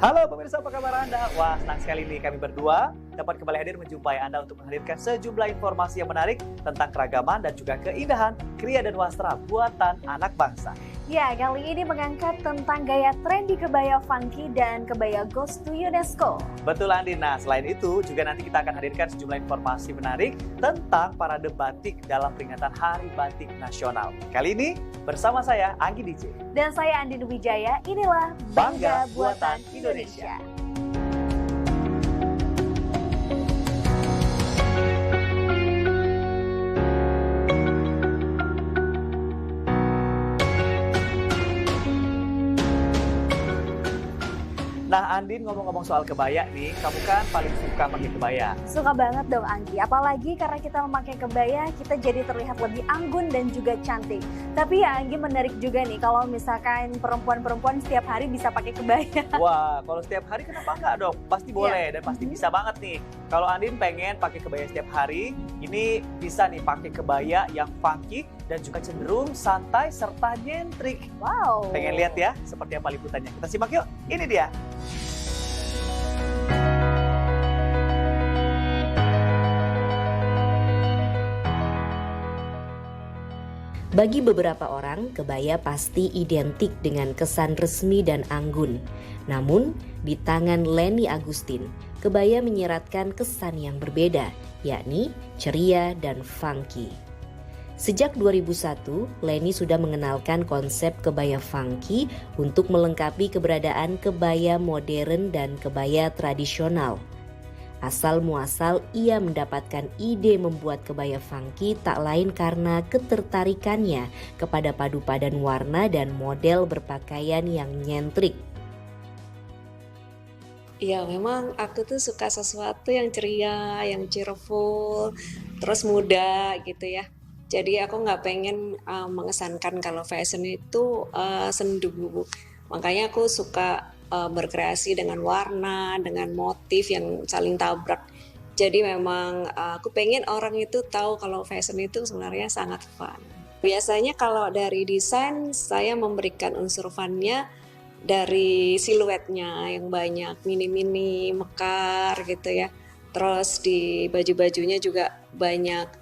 Halo pemirsa, apa kabar Anda? Wah, senang sekali nih kami berdua dapat kembali hadir menjumpai Anda untuk menghadirkan sejumlah informasi yang menarik tentang keragaman dan juga keindahan kriya dan wastra buatan anak bangsa. Ya, kali ini mengangkat tentang gaya trendy kebaya funky dan kebaya Goes to UNESCO. Betul Andi, nah selain itu juga nanti kita akan hadirkan sejumlah informasi menarik tentang parade batik dalam peringatan Hari Batik Nasional. Kali ini bersama saya Anggi DJ. Dan saya Andi Wijaya, inilah Bangga Buatan Indonesia. Nah Andin, ngomong-ngomong soal kebaya nih, kamu kan paling suka pakai kebaya. Suka banget dong Anggi, apalagi karena kita memakai kebaya, kita jadi terlihat lebih anggun dan juga cantik. Tapi ya Anggi, menarik juga nih kalau misalkan perempuan-perempuan setiap hari bisa pakai kebaya. Wah, kalau setiap hari kenapa enggak dong? Pasti boleh dan pasti bisa banget nih. Kalau Andin pengen pakai kebaya setiap hari, ini bisa nih pakai kebaya yang funky dan juga cenderung santai serta nyentrik. Wow. Pengen lihat ya seperti apa liputannya? Kita simak yuk, ini dia. Bagi beberapa orang, kebaya pasti identik dengan kesan resmi dan anggun. Namun, di tangan Leni Agustin, kebaya menyiratkan kesan yang berbeda, yakni ceria dan funky. Sejak 2001, Leni sudah mengenalkan konsep kebaya funky untuk melengkapi keberadaan kebaya modern dan kebaya tradisional. Asal muasal ia mendapatkan ide membuat kebaya funky tak lain karena ketertarikannya kepada padu padan warna dan model berpakaian yang nyentrik. Iya, memang aku tuh suka sesuatu yang ceria, yang cheerful, terus muda gitu ya. Jadi aku nggak pengen mengesankan kalau fashion itu sendu. Makanya aku suka berkreasi dengan warna, dengan motif yang saling tabrak. Jadi memang aku pengen orang itu tahu kalau fashion itu sebenarnya sangat fun. Biasanya kalau dari desain saya memberikan unsur funnya dari siluetnya yang banyak, mini-mini, mekar gitu ya. Terus di baju-bajunya juga banyak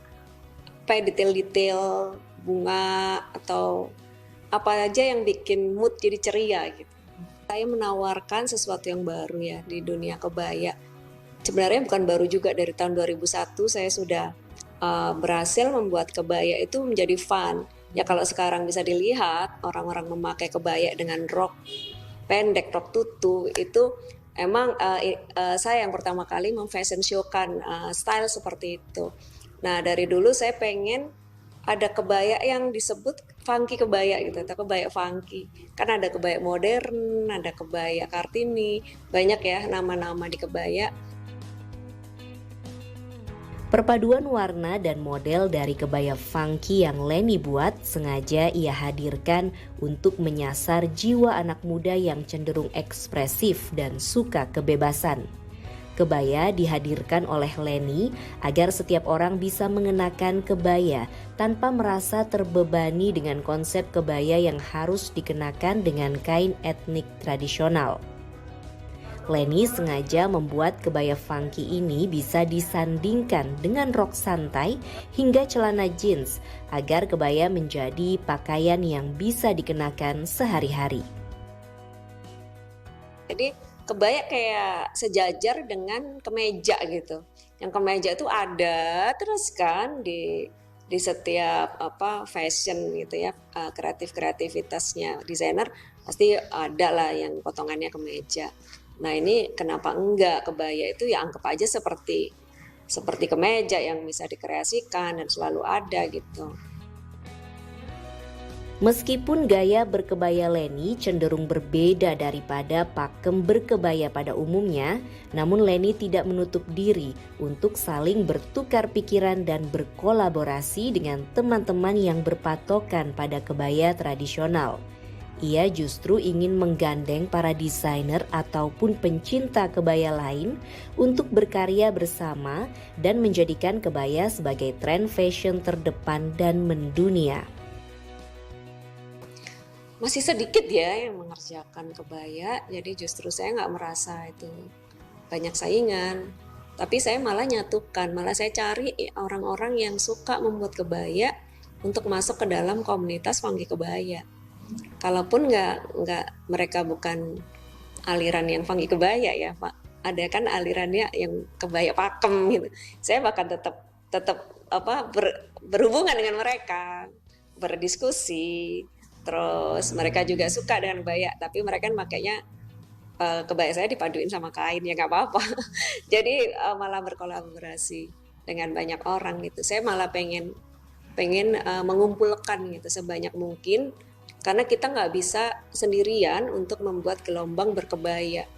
detail-detail bunga atau apa aja yang bikin mood jadi ceria gitu. Saya menawarkan sesuatu yang baru ya di dunia kebaya. Sebenarnya bukan baru juga, dari tahun 2001 saya sudah berhasil membuat kebaya itu menjadi fun. Ya kalau sekarang bisa dilihat orang-orang memakai kebaya dengan rok pendek, rok tutu, itu emang saya yang pertama kali memfashion show-kan style seperti itu. Nah dari dulu saya pengen ada kebaya yang disebut funky kebaya gitu, atau kebaya funky. Kan ada kebaya modern, ada kebaya Kartini, banyak ya nama-nama di kebaya. Perpaduan warna dan model dari kebaya funky yang Leni buat sengaja ia hadirkan untuk menyasar jiwa anak muda yang cenderung ekspresif dan suka kebebasan. Kebaya dihadirkan oleh Leni agar setiap orang bisa mengenakan kebaya tanpa merasa terbebani dengan konsep kebaya yang harus dikenakan dengan kain etnik tradisional. Leni sengaja membuat kebaya funky ini bisa disandingkan dengan rok santai hingga celana jeans agar kebaya menjadi pakaian yang bisa dikenakan sehari-hari. Jadi kebaya kayak sejajar dengan kemeja gitu. Yang kemeja itu ada terus kan di setiap fashion gitu ya, kreativitasnya desainer pasti ada lah yang potongannya kemeja. Nah ini kenapa enggak, kebaya itu ya anggap aja seperti kemeja yang bisa dikreasikan dan selalu ada gitu. Meskipun gaya berkebaya Leni cenderung berbeda daripada pakem berkebaya pada umumnya, namun Leni tidak menutup diri untuk saling bertukar pikiran dan berkolaborasi dengan teman-teman yang berpatokan pada kebaya tradisional. Ia justru ingin menggandeng para desainer ataupun pencinta kebaya lain untuk berkarya bersama dan menjadikan kebaya sebagai tren fashion terdepan dan mendunia. masih sedikit ya yang mengerjakan kebaya, jadi justru saya nggak merasa itu banyak saingan. Tapi saya malah nyatukan, malah saya cari orang-orang yang suka membuat kebaya untuk masuk ke dalam komunitas funky kebaya. Kalaupun nggak mereka bukan aliran yang funky kebaya ya Pak, ada kan alirannya yang kebaya pakem gitu. Saya bahkan tetap berhubungan dengan mereka, berdiskusi. Terus mereka juga suka dengan kebaya, tapi mereka makanya kebaya saya dipaduin sama kain ya nggak apa-apa. Jadi malah berkolaborasi dengan banyak orang gitu. Saya malah pengen mengumpulkan gitu sebanyak mungkin, karena kita nggak bisa sendirian untuk membuat gelombang berkebaya.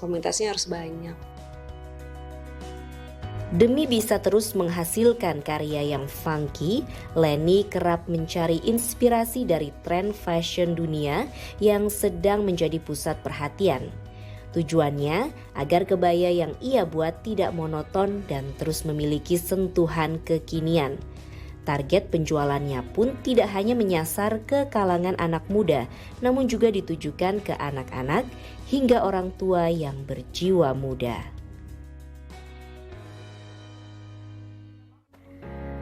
Komunitasnya harus banyak. Demi bisa terus menghasilkan karya yang funky, Leni kerap mencari inspirasi dari tren fashion dunia yang sedang menjadi pusat perhatian. Tujuannya agar kebaya yang ia buat tidak monoton dan terus memiliki sentuhan kekinian. Target penjualannya pun tidak hanya menyasar ke kalangan anak muda, namun juga ditujukan ke anak-anak hingga orang tua yang berjiwa muda.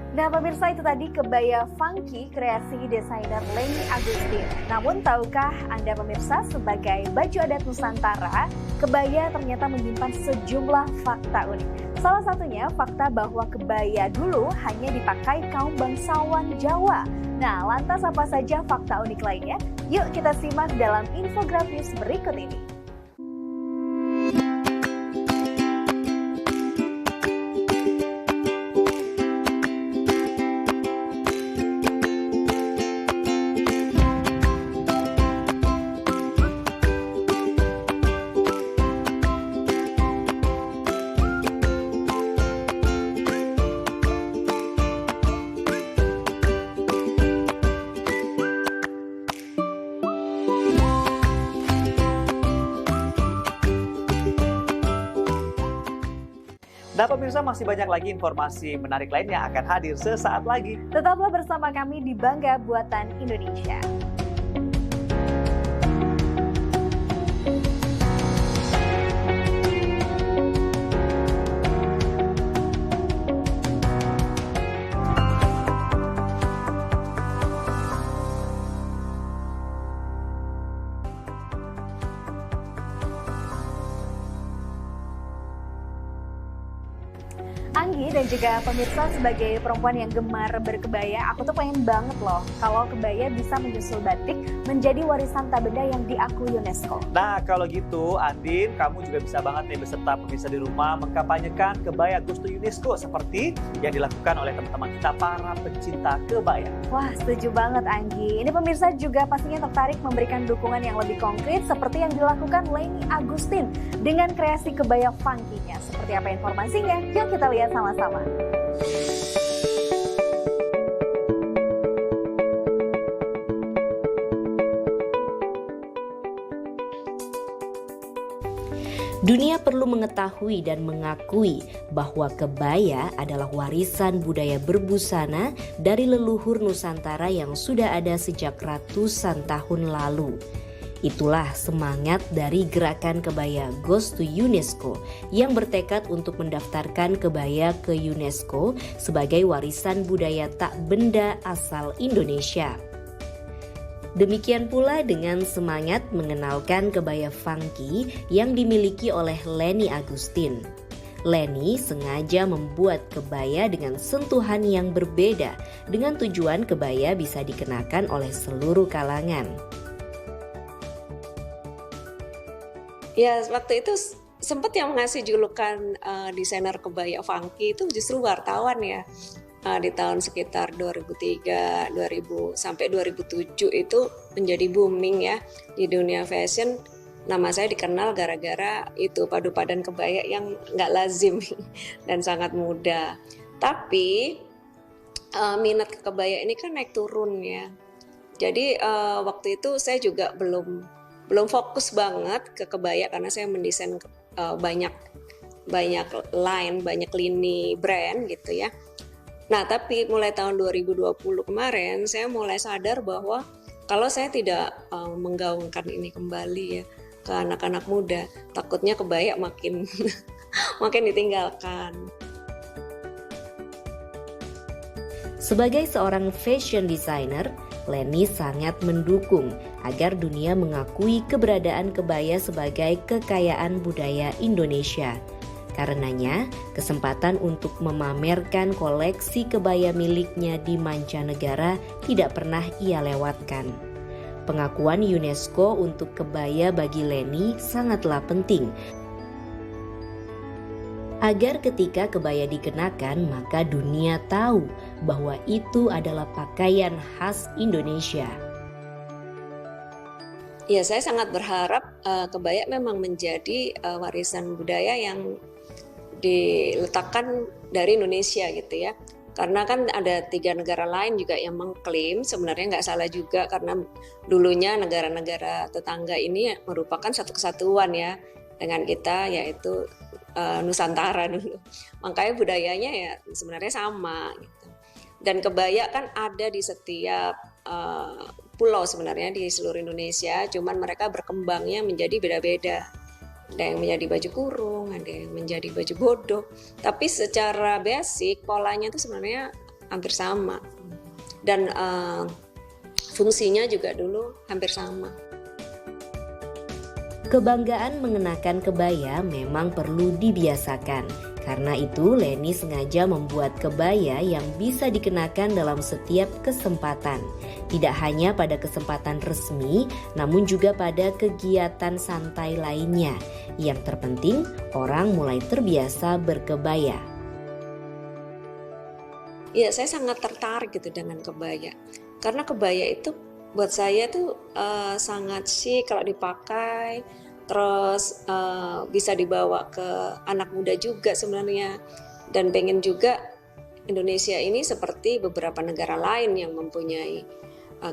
Nah pemirsa, itu tadi kebaya funky kreasi desainer Leni Agustin. Namun tahukah Anda pemirsa, sebagai baju adat Nusantara, kebaya ternyata menyimpan sejumlah fakta unik. Salah satunya fakta bahwa kebaya dulu hanya dipakai kaum bangsawan Jawa. Nah lantas apa saja fakta unik lainnya? Yuk kita simak dalam infografis berikut ini. Nah pemirsa, masih banyak lagi informasi menarik lainnya akan hadir sesaat lagi. Tetaplah bersama kami di Bangga Buatan Indonesia. Anggi dan juga pemirsa, sebagai perempuan yang gemar berkebaya, aku tuh pengen banget loh kalau kebaya bisa menyusul batik menjadi warisan tak benda yang diakui UNESCO. Nah kalau gitu Andin, kamu juga bisa banget nih beserta pemirsa di rumah mengkampanyekan kebaya Goes to UNESCO seperti yang dilakukan oleh teman-teman kita para pencinta kebaya. Wah setuju banget Anggi. Ini pemirsa juga pastinya tertarik memberikan dukungan yang lebih konkret seperti yang dilakukan Leni Agustin dengan kreasi kebaya funky-nya. Seperti apa informasinya? Yuk kita lihat sama-sama. Dunia perlu mengetahui dan mengakui bahwa kebaya adalah warisan budaya berbusana dari leluhur Nusantara yang sudah ada sejak ratusan tahun lalu. Itulah semangat dari gerakan kebaya Goes to UNESCO yang bertekad untuk mendaftarkan kebaya ke UNESCO sebagai warisan budaya tak benda asal Indonesia. Demikian pula dengan semangat mengenalkan kebaya funky yang dimiliki oleh Leni Agustin. Leni sengaja membuat kebaya dengan sentuhan yang berbeda dengan tujuan kebaya bisa dikenakan oleh seluruh kalangan. Ya, waktu itu sempat yang ngasih julukan desainer kebaya funky itu justru wartawan ya. Di tahun sekitar 2003, 2000 sampai 2007 itu menjadi booming ya di dunia fashion. Nama saya dikenal gara-gara itu padu padan kebaya yang nggak lazim dan sangat mudah. Tapi minat ke kebaya ini kan naik turun ya. Jadi waktu itu saya juga belum fokus banget ke kebaya karena saya mendesain banyak line, banyak lini brand gitu ya. Nah, tapi mulai tahun 2020 kemarin saya mulai sadar bahwa Kalau saya tidak menggaungkan ini kembali ya ke anak-anak muda, takutnya kebaya makin makin ditinggalkan. Sebagai seorang fashion designer, Leni sangat mendukung agar dunia mengakui keberadaan kebaya sebagai kekayaan budaya Indonesia. Karenanya, kesempatan untuk memamerkan koleksi kebaya miliknya di mancanegara tidak pernah ia lewatkan. Pengakuan UNESCO untuk kebaya bagi Leni sangatlah penting, agar ketika kebaya dikenakan maka dunia tahu bahwa itu adalah pakaian khas Indonesia. Ya, saya sangat berharap kebaya memang menjadi warisan budaya yang diletakkan dari Indonesia gitu ya. Karena kan ada 3 negara lain juga yang mengklaim, sebenarnya nggak salah juga karena dulunya negara-negara tetangga ini merupakan satu kesatuan ya dengan kita, yaitu Nusantara dulu. Makanya budayanya ya sebenarnya sama gitu. Dan kebaya kan ada di setiap pulau sebenarnya di seluruh Indonesia, cuman mereka berkembangnya menjadi beda-beda. Ada yang menjadi baju kurung, ada yang menjadi baju bodoh. Tapi secara basic polanya itu sebenarnya hampir sama. Dan fungsinya juga dulu hampir sama. Kebanggaan mengenakan kebaya memang perlu dibiasakan. Karena itu Leni sengaja membuat kebaya yang bisa dikenakan dalam setiap kesempatan. Tidak hanya pada kesempatan resmi, namun juga pada kegiatan santai lainnya. Yang terpenting, orang mulai terbiasa berkebaya. Ya, saya sangat tertarik gitu dengan kebaya. Karena kebaya itu buat saya tuh sangat chic kalau dipakai. Terus bisa dibawa ke anak muda juga sebenarnya. Dan pengen juga Indonesia ini seperti beberapa negara lain yang mempunyai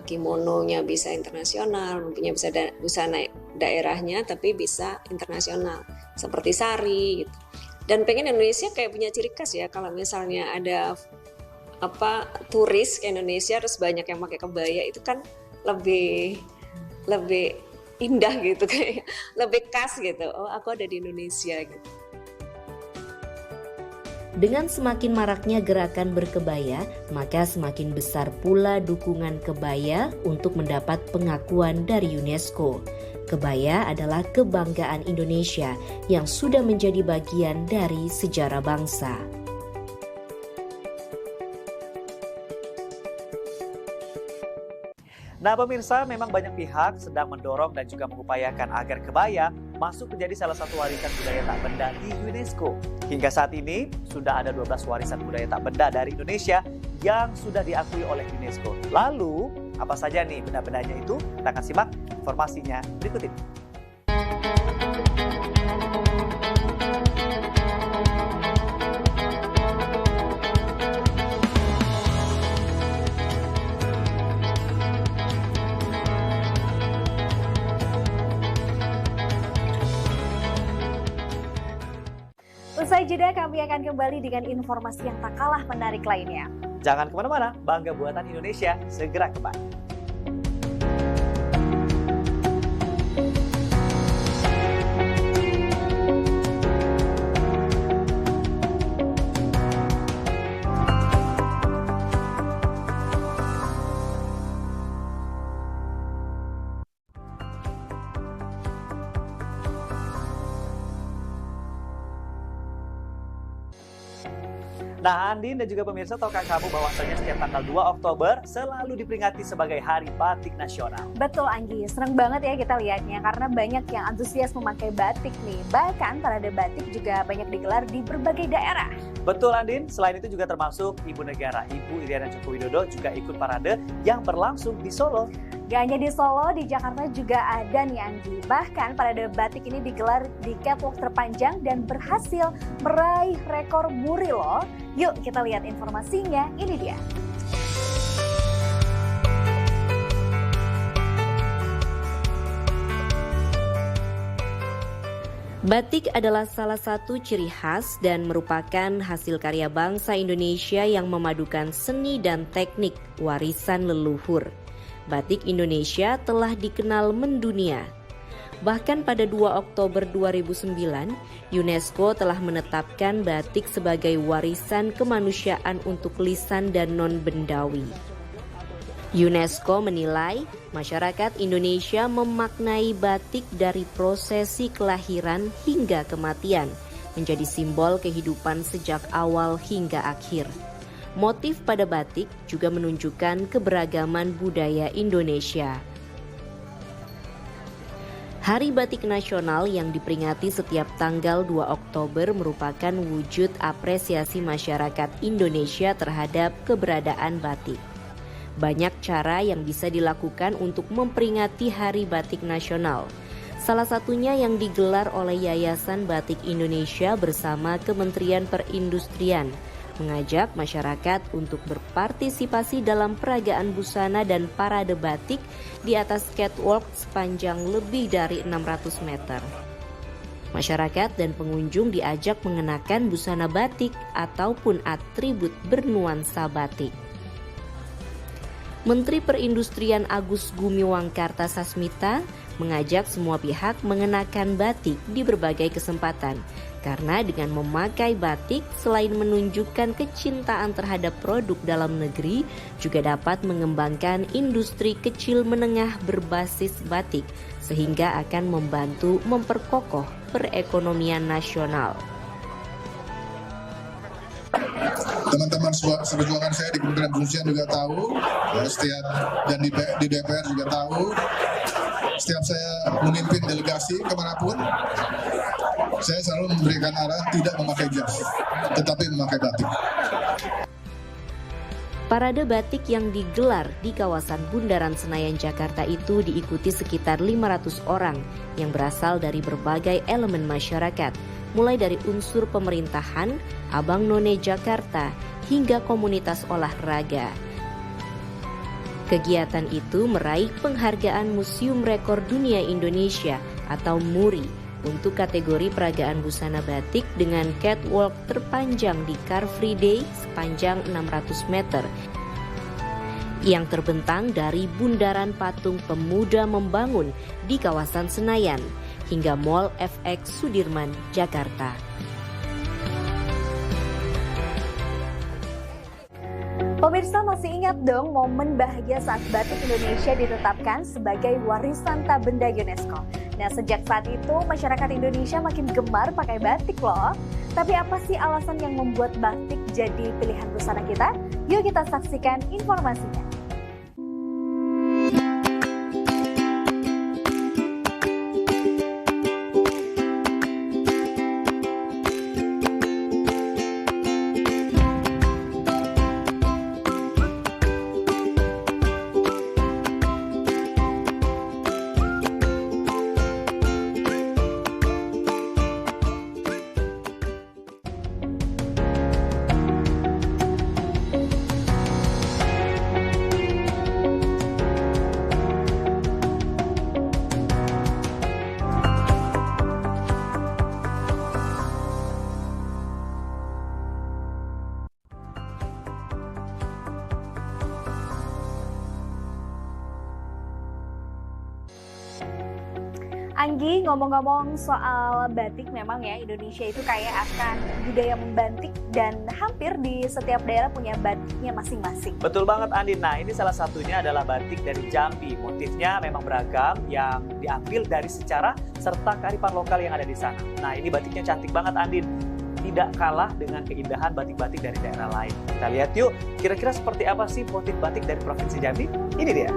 kimononya bisa internasional, mempunyai busana daerahnya tapi bisa internasional seperti sari gitu. Dan pengen Indonesia kayak punya ciri khas ya, kalau misalnya ada turis ke Indonesia terus banyak yang pakai kebaya, itu kan lebih indah gitu, kayak lebih khas gitu. Oh, aku ada di Indonesia gitu. Dengan semakin maraknya gerakan berkebaya, maka semakin besar pula dukungan kebaya untuk mendapat pengakuan dari UNESCO. Kebaya adalah kebanggaan Indonesia yang sudah menjadi bagian dari sejarah bangsa. Nah pemirsa, memang banyak pihak sedang mendorong dan juga mengupayakan agar kebaya masuk menjadi salah satu warisan budaya tak benda di UNESCO. Hingga saat ini, sudah ada 12 warisan budaya tak benda dari Indonesia yang sudah diakui oleh UNESCO. Lalu, apa saja nih benda-bendanya itu? Kita akan simak informasinya berikut ini. Usai jeda, kami akan kembali dengan informasi yang tak kalah menarik lainnya. Jangan kemana-mana, Bangga Buatan Indonesia segera kembali. Nah, Andin dan juga pemirsa, tahukah kamu bahwasanya setiap tanggal 2 Oktober selalu diperingati sebagai Hari Batik Nasional? Betul Anggi, senang banget ya kita lihatnya karena banyak yang antusias memakai batik nih. Bahkan parade batik juga banyak digelar di berbagai daerah. Betul Andin, selain itu juga termasuk Ibu Negara, Ibu Iriana Joko Widodo juga ikut parade yang berlangsung di Solo. Gak hanya di Solo, di Jakarta juga ada nih Anggi. Bahkan parade batik ini digelar di catwalk terpanjang dan berhasil meraih rekor muri loh. Yuk kita lihat informasinya, ini dia. Batik adalah salah satu ciri khas dan merupakan hasil karya bangsa Indonesia yang memadukan seni dan teknik warisan leluhur. batik Indonesia telah dikenal mendunia. Bahkan pada 2 Oktober 2009, UNESCO telah menetapkan batik sebagai warisan kemanusiaan untuk lisan dan non-bendawi. UNESCO menilai masyarakat Indonesia memaknai batik dari prosesi kelahiran hingga kematian, menjadi simbol kehidupan sejak awal hingga akhir. Motif pada batik juga menunjukkan keberagaman budaya Indonesia. Hari Batik Nasional yang diperingati setiap tanggal 2 Oktober merupakan wujud apresiasi masyarakat Indonesia terhadap keberadaan batik. Banyak cara yang bisa dilakukan untuk memperingati Hari Batik Nasional. Salah satunya yang digelar oleh Yayasan Batik Indonesia bersama Kementerian Perindustrian, mengajak masyarakat untuk berpartisipasi dalam peragaan busana dan parade batik di atas catwalk sepanjang lebih dari 600 meter. Masyarakat dan pengunjung diajak mengenakan busana batik ataupun atribut bernuansa batik. Menteri Perindustrian Agus Gumiwang Kartasasmita mengajak semua pihak mengenakan batik di berbagai kesempatan, karena dengan memakai batik selain menunjukkan kecintaan terhadap produk dalam negeri, juga dapat mengembangkan industri kecil menengah berbasis batik, sehingga akan membantu memperkokoh perekonomian nasional. Teman-teman seperjuangan saya di Kementerian Perindustrian juga tahu, dan di DPR juga tahu, setiap saya memimpin delegasi kemanapun, saya selalu memberikan arahan tidak memakai jas, tetapi memakai batik. Parade batik yang digelar di kawasan Bundaran Senayan Jakarta itu diikuti sekitar 500 orang yang berasal dari berbagai elemen masyarakat, mulai dari unsur pemerintahan, Abang None Jakarta, hingga komunitas olahraga. Kegiatan itu meraih penghargaan Museum Rekor Dunia Indonesia atau MURI untuk kategori peragaan busana batik dengan catwalk terpanjang di Car Free Day sepanjang 600 meter yang terbentang dari Bundaran Patung Pemuda Membangun di kawasan Senayan hingga Mall FX Sudirman, Jakarta. Pemirsa masih ingat dong momen bahagia saat batik Indonesia ditetapkan sebagai warisan tak benda UNESCO. Nah, sejak saat itu masyarakat Indonesia makin gemar pakai batik loh. Tapi apa sih alasan yang membuat batik jadi pilihan busana kita? Yuk kita saksikan informasinya. Anggi, ngomong-ngomong soal batik, memang ya Indonesia itu kaya akan budaya membatik dan hampir di setiap daerah punya batiknya masing-masing. Betul banget Andin, nah ini salah satunya adalah batik dari Jambi. Motifnya memang beragam yang diambil dari sejarah serta kearifan lokal yang ada di sana. Nah ini batiknya cantik banget Andin, tidak kalah dengan keindahan batik-batik dari daerah lain. Kita lihat yuk, kira-kira seperti apa sih motif batik dari Provinsi Jambi? Ini dia.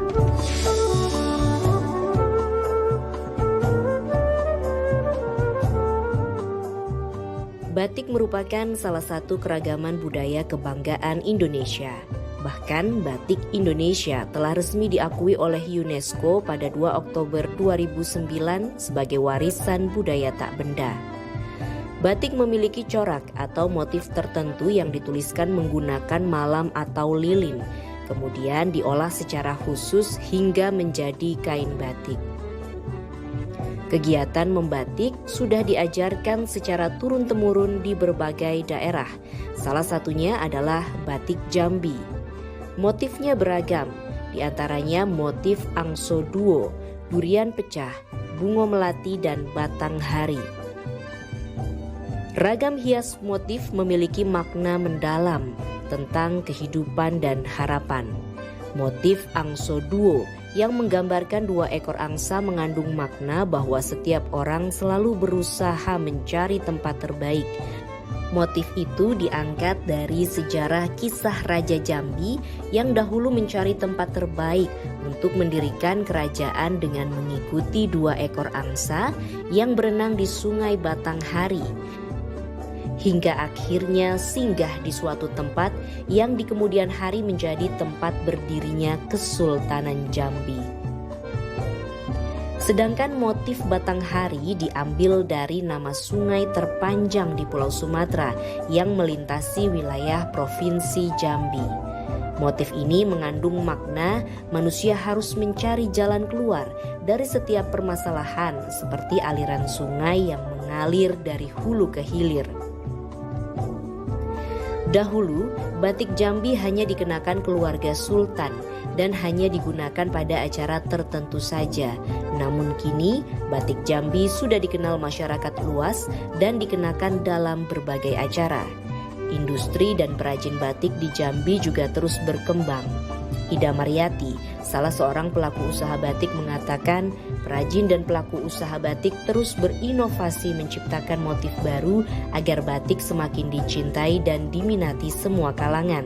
Batik merupakan salah satu keragaman budaya kebanggaan Indonesia. Bahkan batik Indonesia telah resmi diakui oleh UNESCO pada 2 Oktober 2009 sebagai warisan budaya tak benda. Batik memiliki corak atau motif tertentu yang dituliskan menggunakan malam atau lilin, kemudian diolah secara khusus hingga menjadi kain batik. Kegiatan membatik sudah diajarkan secara turun-temurun di berbagai daerah. Salah satunya adalah batik Jambi. Motifnya beragam, di antaranya motif angso duo, durian pecah, bungo melati, dan batang hari. Ragam hias motif memiliki makna mendalam tentang kehidupan dan harapan. Motif angso duo yang menggambarkan 2 ekor angsa mengandung makna bahwa setiap orang selalu berusaha mencari tempat terbaik. Motif itu diangkat dari sejarah kisah Raja Jambi yang dahulu mencari tempat terbaik untuk mendirikan kerajaan dengan mengikuti 2 ekor angsa yang berenang di Sungai Batanghari. Hingga akhirnya singgah di suatu tempat yang di kemudian hari menjadi tempat berdirinya Kesultanan Jambi. Sedangkan motif Batanghari diambil dari nama sungai terpanjang di Pulau Sumatera yang melintasi wilayah Provinsi Jambi. Motif ini mengandung makna manusia harus mencari jalan keluar dari setiap permasalahan seperti aliran sungai yang mengalir dari hulu ke hilir. Dahulu, batik Jambi hanya dikenakan keluarga sultan dan hanya digunakan pada acara tertentu saja. Namun kini, batik Jambi sudah dikenal masyarakat luas dan dikenakan dalam berbagai acara. Industri dan perajin batik di Jambi juga terus berkembang. Ida Mariati, salah seorang pelaku usaha batik, mengatakan perajin dan pelaku usaha batik terus berinovasi menciptakan motif baru agar batik semakin dicintai dan diminati semua kalangan.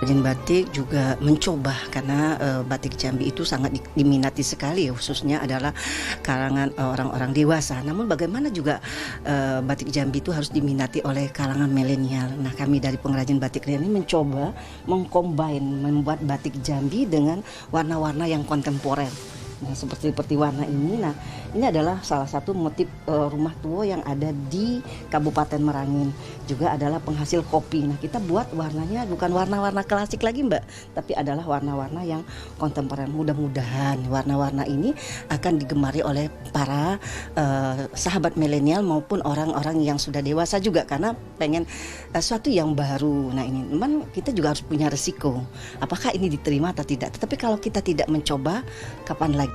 Perajin batik juga mencoba karena batik Jambi itu sangat diminati sekali, khususnya adalah kalangan orang-orang dewasa. Namun bagaimana juga batik Jambi itu harus diminati oleh kalangan milenial. Nah, kami dari pengrajin batik ini mencoba mengcombine membuat batik Jambi dengan warna-warna yang kontemporer. Nah, seperti warna ini. Nah, ini adalah salah satu motif rumah tua yang ada di Kabupaten Merangin. Juga adalah penghasil kopi. Nah, kita buat warnanya bukan warna-warna klasik lagi, Mbak, tapi adalah warna-warna yang kontemporer. Mudah-mudahan warna-warna ini akan digemari oleh para sahabat milenial maupun orang-orang yang sudah dewasa juga, karena pengen sesuatu yang baru. Nah, ini memang kita juga harus punya resiko. Apakah ini diterima atau tidak? Tetapi kalau kita tidak mencoba, kapan lagi?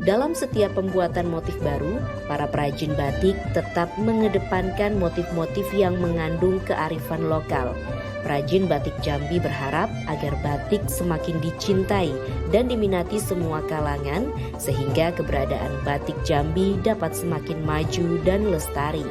Dalam setiap pembuatan motif baru, para perajin batik tetap mengedepankan motif-motif yang mengandung kearifan lokal. Perajin batik Jambi berharap agar batik semakin dicintai dan diminati semua kalangan, sehingga keberadaan batik Jambi dapat semakin maju dan lestari.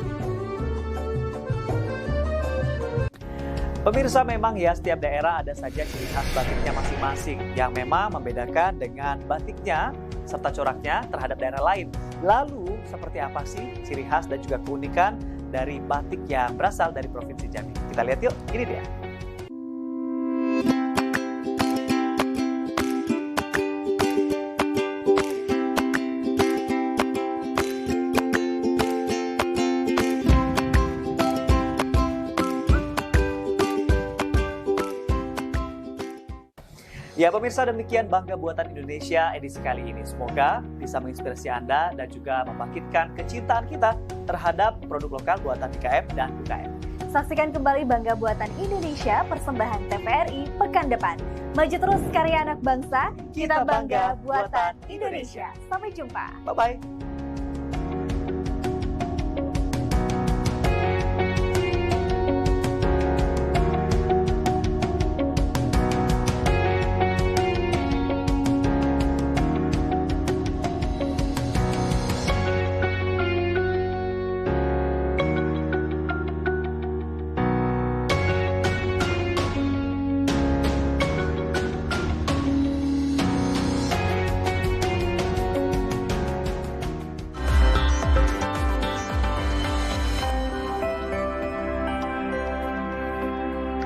Pemirsa, memang ya setiap daerah ada saja ciri khas batiknya masing-masing yang memang membedakan dengan batiknya serta coraknya terhadap daerah lain. Lalu seperti apa sih ciri khas dan juga keunikan dari batik yang berasal dari Provinsi Jambi? Kita lihat yuk, ini dia. Ya pemirsa, demikian Bangga Buatan Indonesia edisi kali ini. Semoga bisa menginspirasi Anda dan juga membangkitkan kecintaan kita terhadap produk lokal buatan IKM dan UKM. Saksikan kembali Bangga Buatan Indonesia, persembahan TVRI pekan depan. Maju terus karya anak bangsa, kita bangga buatan Indonesia. Sampai jumpa. Bye-bye.